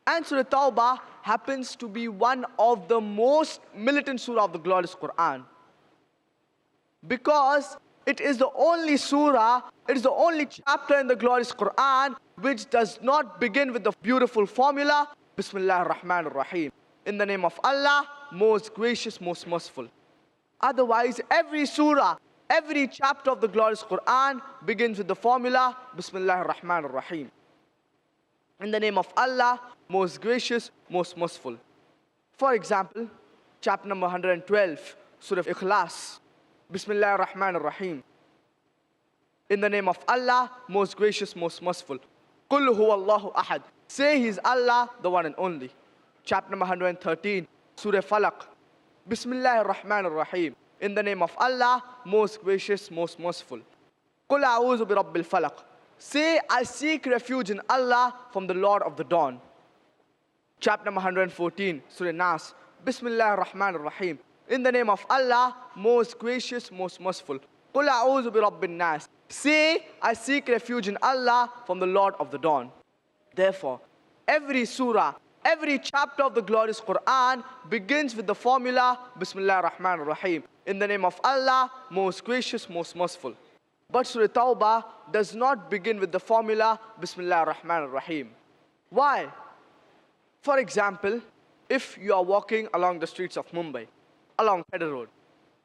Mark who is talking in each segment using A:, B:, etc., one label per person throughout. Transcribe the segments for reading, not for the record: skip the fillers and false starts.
A: And Surah Tawbah happens to be one of the most militant surah of the glorious Quran. Because it is the only surah, it is the only chapter in the glorious Quran which does not begin with the beautiful formula, Bismillah ar-Rahman ar-Rahim. In the name of Allah, most gracious, most merciful. Otherwise, every surah, every chapter of the glorious Quran begins with the formula, Bismillah ar-Rahman ar-Rahim. In the name of Allah, most gracious, most merciful. For example, chapter number 112, Surah Ikhlas, Bismillah ar-Rahman ar-Rahim. In the name of Allah, most gracious, most merciful. Qul huwa Allahu ahad. Say He is Allah, the one and only. Chapter number 113, Surah Falaq, Bismillah ar-Rahman ar-Rahim. In the name of Allah, most gracious, most merciful. Qul a'udhu bi rabbil falaq. Say, I seek refuge in Allah from the Lord of the dawn. Chapter number 114, Surah Nas, Bismillah ar-Rahman ar-Rahim. In the name of Allah, most gracious, most merciful. Qul a'udhu bi rabbin nas. Say, I seek refuge in Allah from the Lord of the dawn. Therefore, every surah, every chapter of the glorious Quran begins with the formula, Bismillah ar-Rahman ar-Rahim. In the name of Allah, most gracious, most merciful. But Surah Tawbah does not begin with the formula, Bismillah ar-Rahman ar-Rahim. Why? For example, if you are walking along the streets of Mumbai, along Pedder Road,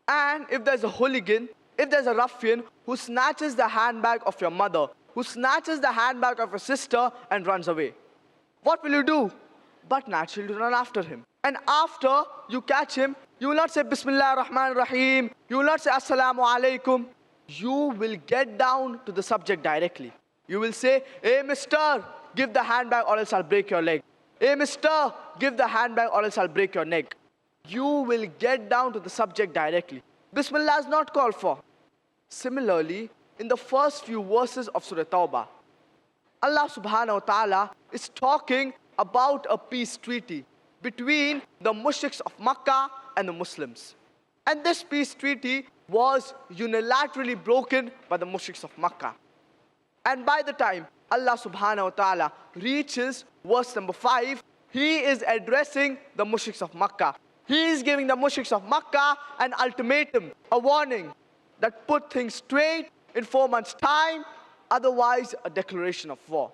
A: and if there's a hooligan, if there's a ruffian who snatches the handbag of your mother, who snatches the handbag of your sister and runs away, what will you do? But naturally run after him. And after you catch him, you will not say Bismillah ar-Rahman ar-Rahim, you will not say Assalamu alaikum. You will get down to the subject directly. You will say, hey mister, give the handbag or else I'll break your leg. Hey mister, give the handbag or else I'll break your neck. You will get down to the subject directly. Bismillah is not called for. Similarly, in the first few verses of Surah Tawbah, Allah subhanahu wa ta'ala is talking about a peace treaty between the mushriks of Makkah and the Muslims. And this peace treaty was unilaterally broken by the mushriks of Makkah. And by the time Allah subhanahu wa ta'ala reaches verse number 5, He is addressing the mushriks of Makkah. He is giving the mushriks of Makkah an ultimatum, a warning that put things straight in 4 months' time, otherwise a declaration of war.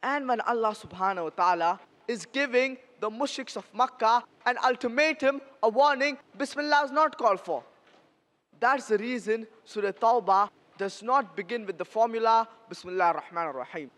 A: And when Allah subhanahu wa ta'ala is giving the mushriks of Makkah an ultimatum, a warning, Bismillah is not called for. That's the reason Surah Tawbah does not begin with the formula Bismillah ar-Rahman ar-Rahim.